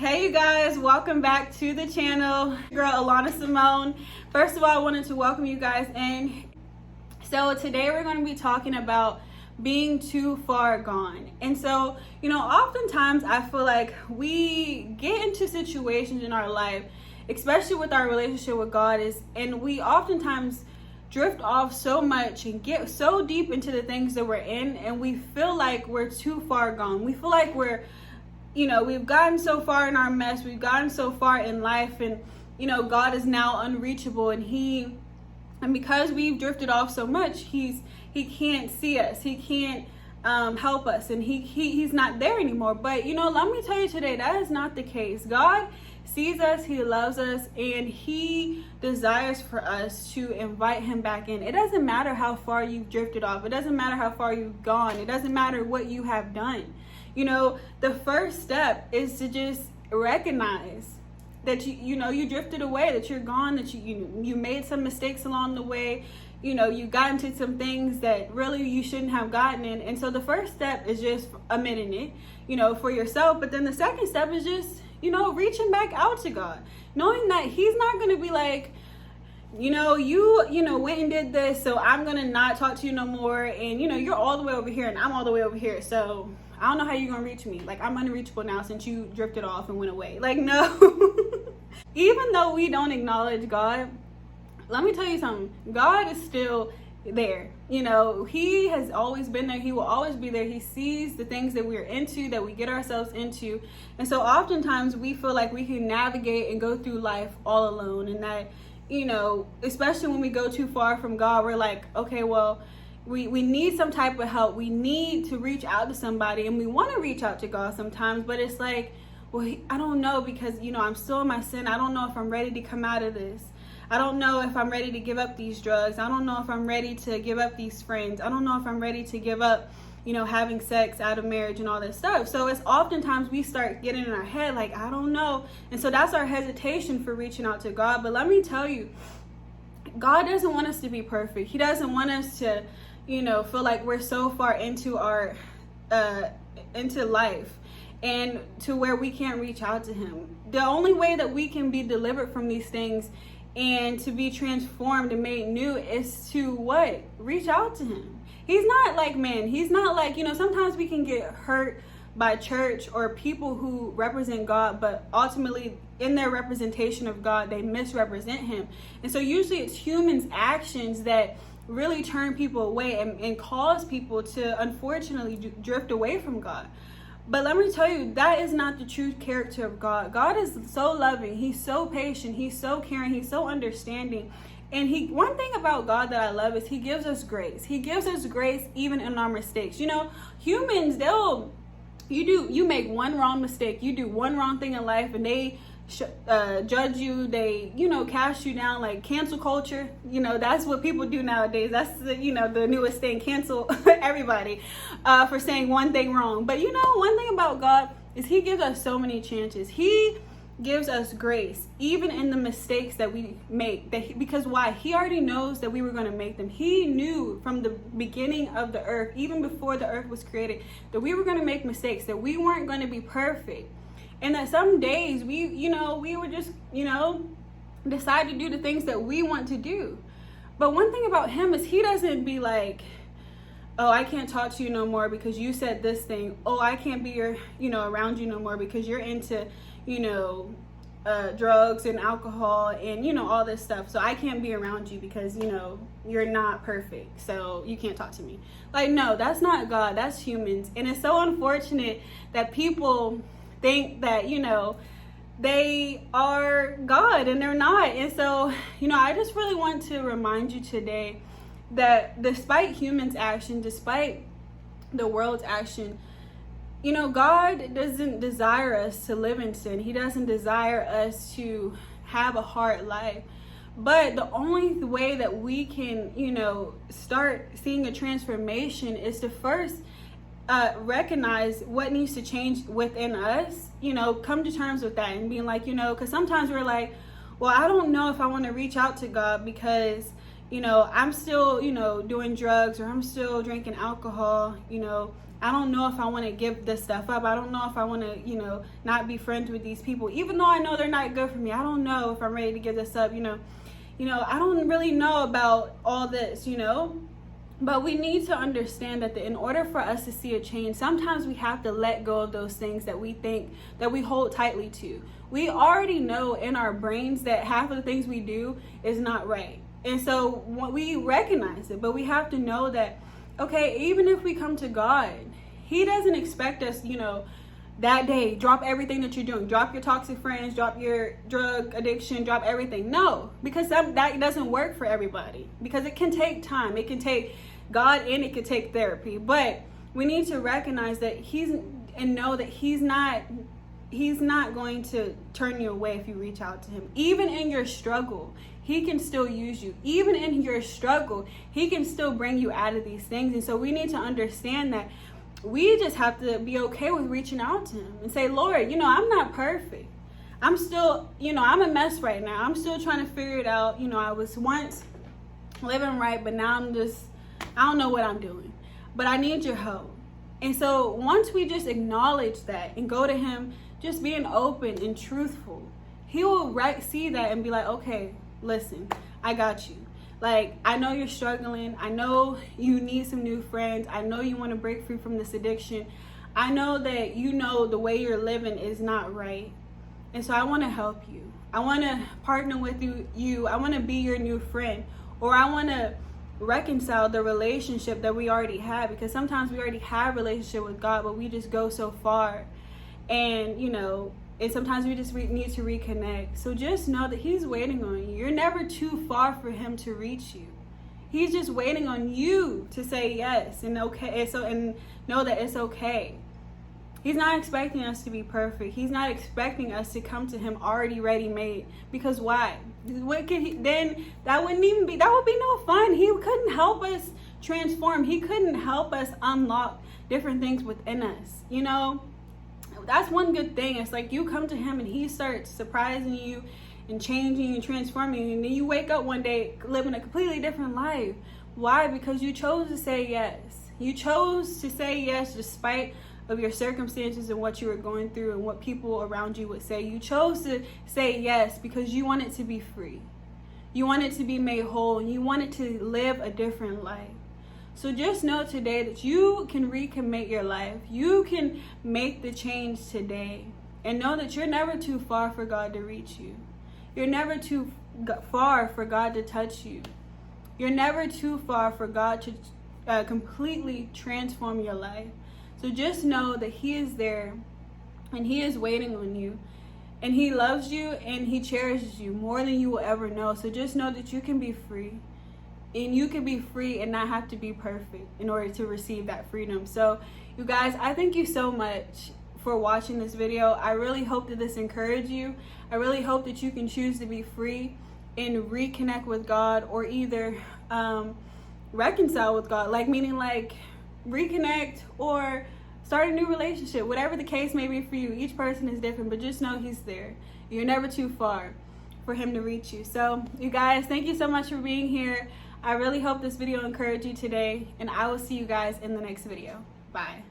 Hey you guys, welcome back to the channel. Girl Alana Simone. First of all, I wanted to welcome you guys in. So today we're going to be talking about being too far gone. And so, oftentimes I feel like we get into situations in our life, especially with our relationship with God, and we oftentimes drift off so much and get so deep into the things that we're in, and we feel like we're too far gone. We feel like we've gotten so far in our mess, we've gotten so far in life, and God is now unreachable, and because we've drifted off so much, he can't see us, he can't help us, and he's not there anymore. But let me tell you today, that is not the case. God sees us, he loves us, and he desires for us to invite him back in. It doesn't matter how far you've drifted off, it doesn't matter how far you've gone, it doesn't matter what you have done. The first step is to just recognize that you drifted away, that you're gone, that you made some mistakes along the way. You got into some things that really you shouldn't have gotten in. And so the first step is just admitting it, for yourself. But then the second step is just, reaching back out to God, knowing that he's not going to be like, you went and did this, so I'm going to not talk to you no more. And, you're all the way over here and I'm all the way over here. So I don't know how you're going to reach me. Like, I'm unreachable now since you drifted off and went away. Like, no. Even though we don't acknowledge God, let me tell you something. God is still there. He has always been there. He will always be there. He sees the things that we're into, that we get ourselves into. And so oftentimes we feel like we can navigate and go through life all alone. And that, especially when we go too far from God, we're like, okay, well, we need some type of help. We need to reach out to somebody, and we want to reach out to God sometimes, but it's like, well, I don't know, because, I'm still in my sin. I don't know if I'm ready to come out of this. I don't know if I'm ready to give up these drugs. I don't know if I'm ready to give up these friends. I don't know if I'm ready to give up, having sex out of marriage and all this stuff. So it's oftentimes we start getting in our head like, I don't know. And so that's our hesitation for reaching out to God. But let me tell you, God doesn't want us to be perfect. He doesn't want us to, feel like we're so far into our, into life and to where we can't reach out to him. The only way that we can be delivered from these things and to be transformed and made new is to what? Reach out to him. He's not like man. He's not like, sometimes we can get hurt by church or people who represent God, but ultimately in their representation of God, they misrepresent him. And so usually it's humans' actions that really turn people away and cause people to unfortunately drift away from God. But let me tell you, that is not the true character of God. God is so loving. He's so patient. He's so caring. He's so understanding. And one thing about God that I love is he gives us grace. He gives us grace even in our mistakes. Humans, you make one wrong mistake. You do one wrong thing in life and they judge you. They, cast you down, like cancel culture. That's what people do nowadays. That's the newest thing. Cancel everybody for saying one thing wrong. But one thing about God is he gives us so many chances. He gives us grace even in the mistakes that we make, because why? He already knows that we were going to make them. He knew from the beginning of the earth, even before the earth was created, that we were going to make mistakes, that we weren't going to be perfect, and that some days we would just decide to do the things that we want to do. But one thing about him is he doesn't be like, oh, I can't talk to you no more because you said this thing. Oh, I can't be around you no more because you're into drugs and alcohol and all this stuff. So I can't be around you because you're not perfect, so you can't talk to me. Like, no, that's not God. That's humans. And it's so unfortunate that people think that they are God and they're not. And so I just really want to remind you today that despite humans' action, despite the world's action, God doesn't desire us to live in sin. He doesn't desire us to have a hard life. But the only way that we can, start seeing a transformation is to first recognize what needs to change within us, come to terms with that and being like, because sometimes we're like, well, I don't know if I want to reach out to God because, you know, I'm still, you know, doing drugs, or I'm still drinking alcohol, you know, I don't know if I want to give this stuff up. I don't know if I want to, you know, not be friends with these people, even though I know they're not good for me. I don't know if I'm ready to give this up, you know, I don't really know about all this, you know. But we need to understand that in order for us to see a change, sometimes we have to let go of those things that we think that we hold tightly to. We already know in our brains that half of the things we do is not right. And so we recognize it, but we have to know that, okay, even if we come to God, He doesn't expect us, you know, that day, drop everything that you're doing, drop your toxic friends, drop your drug addiction, drop everything. No, because that doesn't work for everybody, because it can take time. It can take God, and it can take therapy. But we need to recognize that and know that He's not going to turn you away if you reach out to Him. Even in your struggle, He can still use you. Even in your struggle, He can still bring you out of these things. And so we need to understand that we just have to be okay with reaching out to Him and say, Lord, you know, I'm not perfect. I'm still, you know, I'm a mess right now. I'm still trying to figure it out. You know, I was once living right, but now I don't know what I'm doing. But I need your help. And so once we just acknowledge that and go to Him, just being open and truthful, He will see that and be like, okay, listen, I got you. Like, I know you're struggling. I know you need some new friends. I know you want to break free from this addiction. I know that you know the way you're living is not right. And so I want to help you. I want to partner with you. I want to be your new friend. Or I want to reconcile the relationship that we already have, because sometimes we already have a relationship with God, but we just go so far. And, you know, and sometimes we just need to reconnect. So just know that He's waiting on you. You're never too far for Him to reach you. He's just waiting on you to say yes and okay. And know that it's okay. He's not expecting us to be perfect. He's not expecting us to come to Him already ready-made. Because why? What could then that would be no fun. He couldn't help us transform. He couldn't help us unlock different things within us. You know? That's one good thing. It's like you come to Him and He starts surprising you and changing and transforming you, and then you wake up one day living a completely different life. Why? Because you chose to say yes. You chose to say yes despite of your circumstances and what you were going through and what people around you would say. You chose to say yes because you wanted to be free. You wanted to be made whole, and you wanted to live a different life. So just know today that you can recommit your life. You can make the change today. And know that you're never too far for God to reach you. You're never too far for God to touch you. You're never too far for God to completely transform your life. So just know that He is there and He is waiting on you. And He loves you and He cherishes you more than you will ever know. So just know that you can be free. And you can be free and not have to be perfect in order to receive that freedom. So you guys, I thank you so much for watching this video. I really hope that this encouraged you. I really hope that you can choose to be free and reconnect with God, or either reconcile with God, meaning reconnect or start a new relationship. Whatever the case may be for you, each person is different, but just know He's there. You're never too far for Him to reach you. So you guys, thank you so much for being here. I really hope this video encouraged you today, and I will see you guys in the next video. Bye.